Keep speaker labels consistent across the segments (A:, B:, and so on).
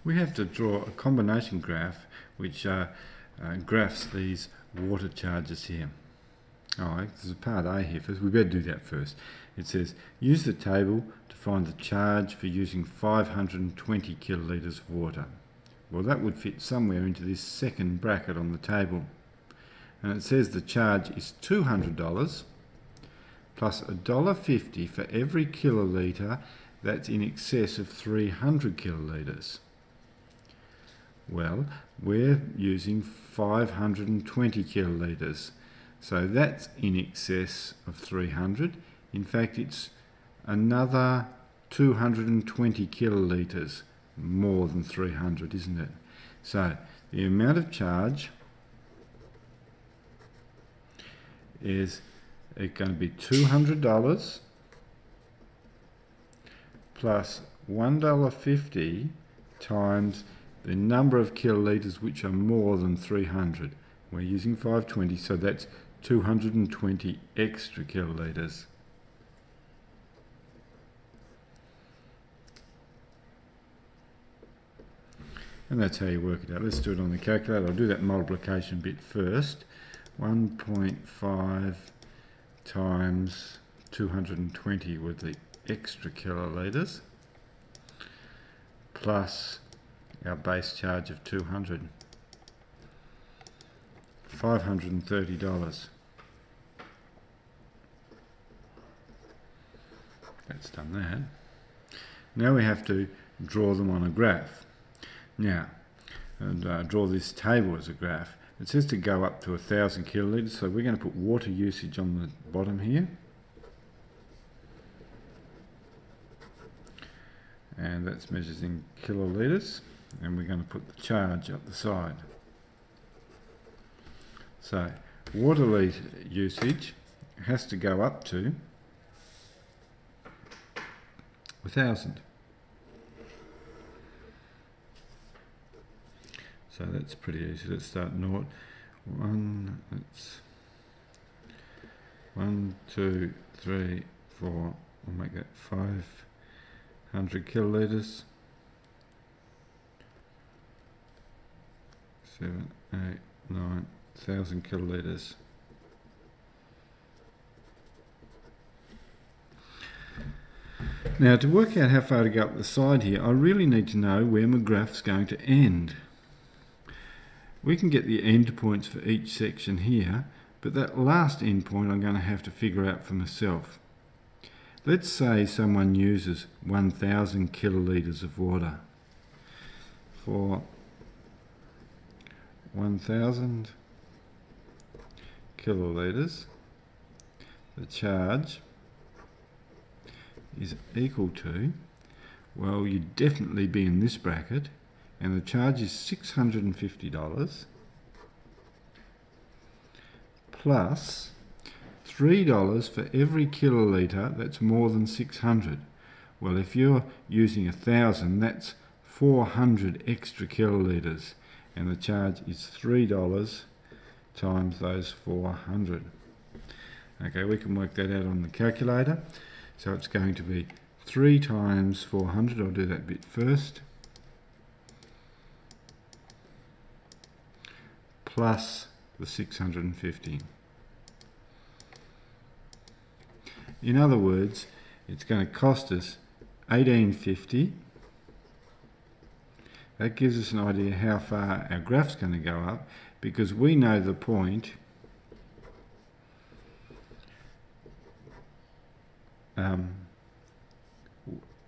A: We have to draw a combination graph which graphs these water charges here. Alright, there's a part A here first. We better do that first. It says, use the table to find the charge for using 520 kilolitres of water. Well, that would fit somewhere into this second bracket on the table. And it says the charge is $200 plus $1.50 for every kilolitre that's in excess of 300 kilolitres. Well, we're using 520 kilolitres, so that's in excess of 300. In fact, it's another 220 kilolitres more than 300, isn't it? So the amount of charge is going to be $200 plus $1.50 times the number of kilolitres which are more than 300. We're using 520, so that's 220 extra kilolitres. And that's how you work it out. Let's do it on the calculator. I'll do that multiplication bit first. 1.5 times 220 with the extra kilolitres plus our base charge of 200. $530. That's done that. Now we have to draw them on a graph. Now, and draw this table as a graph. It says to go up to 1,000 kilolitres, so we're going to put water usage on the bottom here. And that's measured in kilolitres. And we're going to put the charge up the side. So, water litre usage has to go up to 1,000. So that's pretty easy. Let's start naught. That's 1, 2, 3, 4. We'll make that 500 kilolitres. 7, 8, 9, 1,000 kilolitres. Now, to work out how far to go up the side here, I really need to know where my graph's going to end. We can get the end points for each section here, but that last end point I'm going to have to figure out for myself. Let's say someone uses 1,000 kilolitres of water. For 1,000 kilolitres, the charge is equal to, well, you'd definitely be in this bracket, and the charge is $650 plus $3 for every kilolitre that's more than 600. Well, if you're using 1,000, that's 400 extra kilolitres, and the charge is $3 times those 400. Okay, we can work that out on the calculator. So it's going to be 3 times 400. I'll do that bit first. Plus the 650. In other words, it's going to cost us $18.50. That gives us an idea how far our graph's going to go up, because we know the point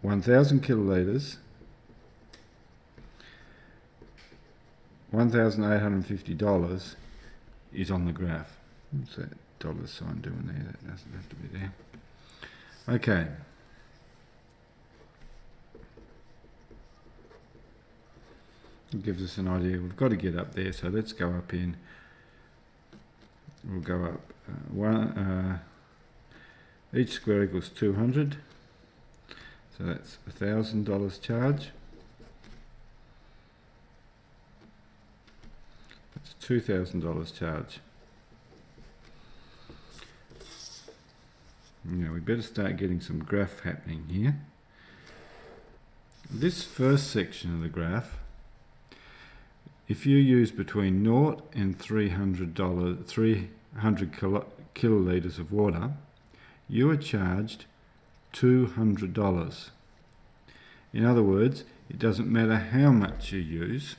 A: 1,000 kilolitres, $1,850 is on the graph. What's that dollar sign doing there? That doesn't have to be there. Okay. It gives us an idea. We've got to get up there, so let's go up in. We'll go up each square equals 200, so that's $1,000 charge. That's $2,000 charge. Now we better start getting some graph happening here. this first section of the graph, if you use between 0 and $300 kilolitres of water, you are charged $200. In other words, it doesn't matter how much you use,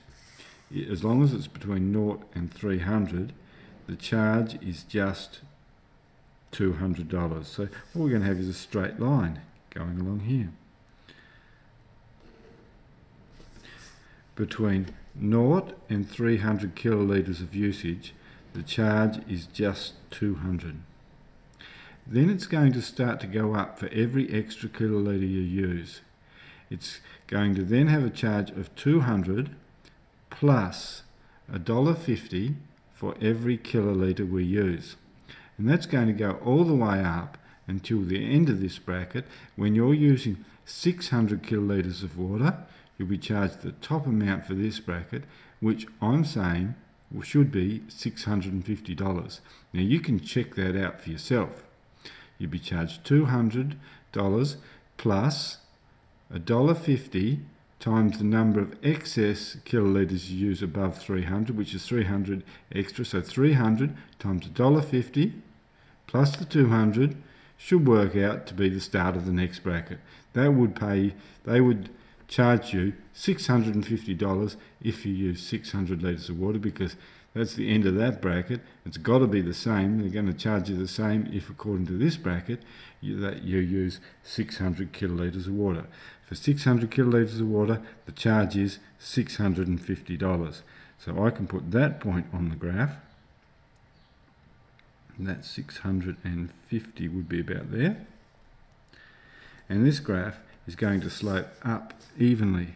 A: as long as it's between 0 and 300, the charge is just $200. So what we're going to have is a straight line going along here. Between 0 and 300 kilolitres of usage, the charge is just 200. Then it's going to start to go up for every extra kilolitre you use. It's going to then have a charge of 200 plus $1.50 for every kilolitre we use. And that's going to go all the way up until the end of this bracket. When you're using 600 kilolitres of water, you'll be charged the top amount for this bracket, which I'm saying should be $650. Now you can check that out for yourself. You'll be charged $200 plus $1.50 times the number of excess kilolitres you use above 300, which is 300 extra. So 300 times $1.50 plus the 200 should work out to be the start of the next bracket. They would charge you $650 if you use 600 litres of water, because that's the end of that bracket. It's got to be the same. They're going to charge you the same if, according to this bracket, you use 600 kilolitres of water. For 600 kilolitres of water, the charge is $650. So I can put that point on the graph. And that 650 would be about there. And this graph is going to slope up evenly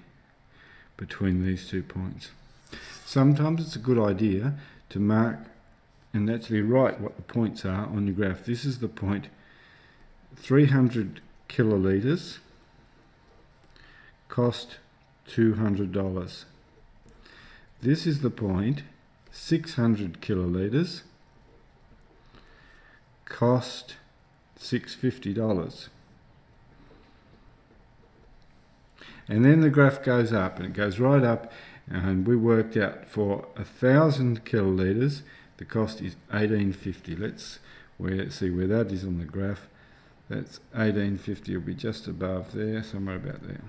A: between these 2 points. Sometimes it's a good idea to mark and actually write what the points are on your graph. This is the point 300 kilolitres cost $200. This is the point 600 kilolitres cost $650. And then the graph goes up, and it goes right up, and we worked out for 1,000 kilolitres the cost is $18.50. Let's see where that is on the graph. That's $18.50. It'll be just above there, somewhere about there.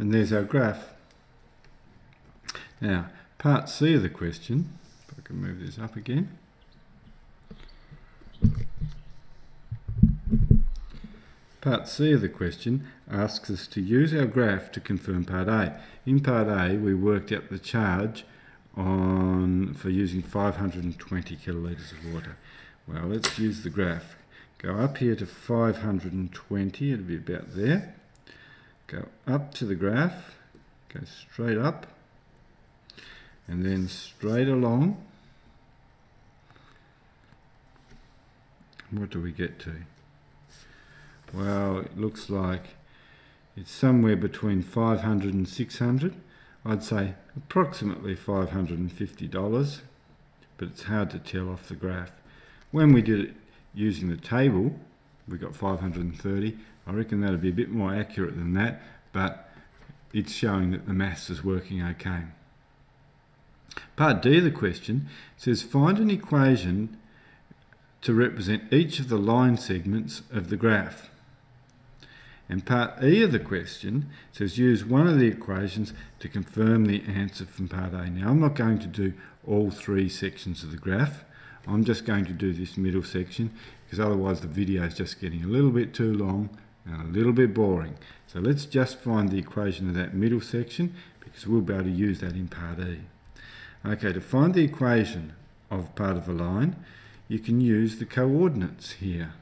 A: And there's our graph. Now, part C of the question, if I can move this up again. Part C of the question asks us to use our graph to confirm part A. In part A, we worked out the charge for using 520 kilolitres of water. Well, let's use the graph. Go up here to 520, it'll be about there. Go up to the graph, go straight up, and then straight along. What do we get to? Well, it looks like it's somewhere between 500 and 600. I'd say approximately $550, but it's hard to tell off the graph. When we did it using the table, we got 530. I reckon that'd be a bit more accurate than that, but it's showing that the maths is working okay. Part D of the question says find an equation to represent each of the line segments of the graph. And part E of the question says use one of the equations to confirm the answer from part A. Now, I'm not going to do all 3 sections of the graph. I'm just going to do this middle section, because otherwise the video is just getting a little bit too long and a little bit boring. So let's just find the equation of that middle section, because we'll be able to use that in part E. Okay, to find the equation of part of a line, you can use the coordinates here.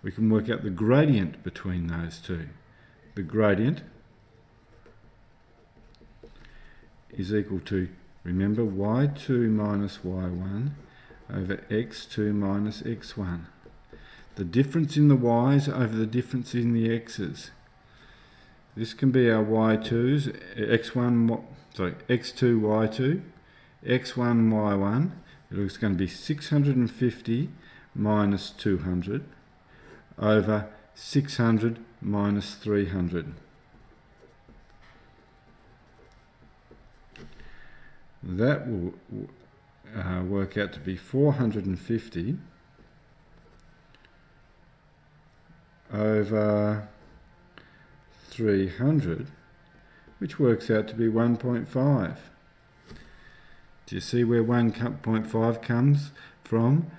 A: We can work out the gradient between those two. The gradient is equal to, remember, y2 minus y1 over x2 minus x1. The difference in the y's over the difference in the x's. This can be our y2s, x1, sorry, x2, y2, x1, y1. It's going to be 650 minus 200 over 600 minus 300. That will work out to be 450 over 300, which works out to be 1.5. Do you see where 1.5 comes from?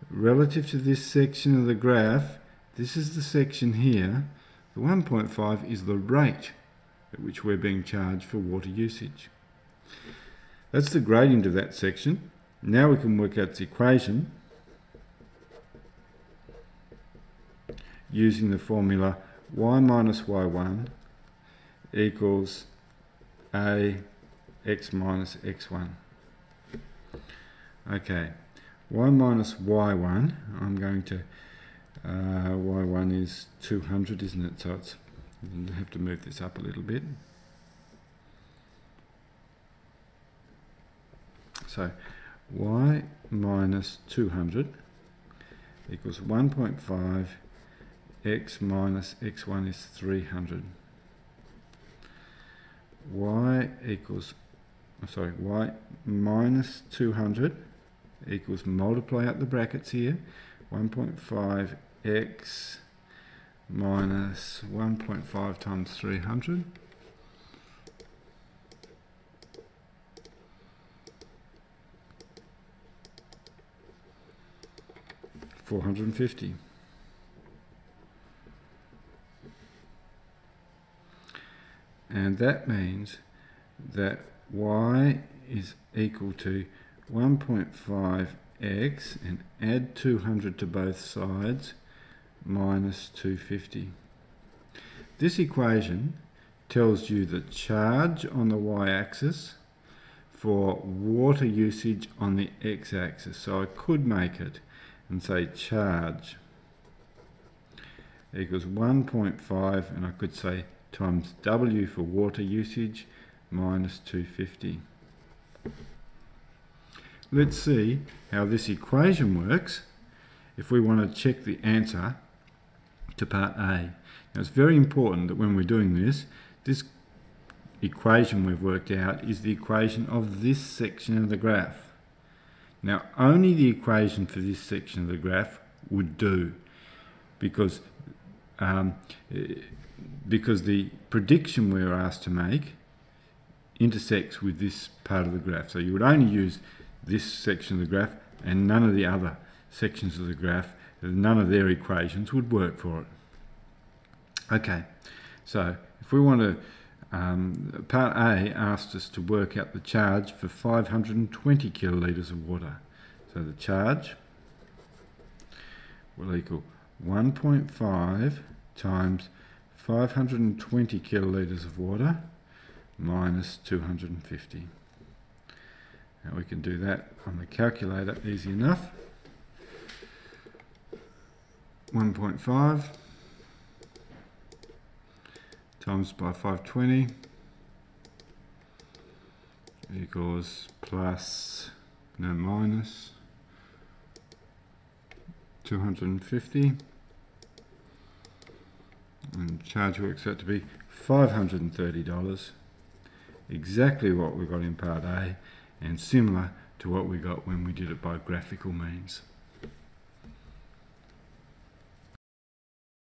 A: Relative to this section of the graph, this is the section here. The 1.5 is the rate at which we're being charged for water usage. That's the gradient of that section. Now we can work out its equation using the formula y minus y1 equals ax minus x1. Okay, y minus y1, I'm going to, y1 is 200, isn't it? So it's, I have to move this up a little bit. So y minus 200 equals 1.5, x minus x1 is 300. Y minus 200 equals, multiply out the brackets here, 1.5 x minus 1.5 times 300. 450. And that means that y is equal to 1.5x and add 200 to both sides minus 250. This equation tells you the charge on the y-axis for water usage on the x-axis. So I could make it and say charge equals 1.5, and I could say times W for water usage minus 250. Let's see how this equation works if we want to check the answer to part A. Now it's very important that when we're doing this, this equation we've worked out is the equation of this section of the graph. Now only the equation for this section of the graph would do, because the prediction we were asked to make intersects with this part of the graph. So you would only use this section of the graph and none of the other sections of the graph, none of their equations would work for it. Okay, so if we want to, part A asked us to work out the charge for 520 kilolitres of water. So the charge will equal 1.5 times 520 kilolitres of water minus 250. Now we can do that on the calculator easy enough. 1.5 times by 520 equals minus 250, and charge works out to be $530, exactly what we got in part A and similar to what we got when we did it by graphical means.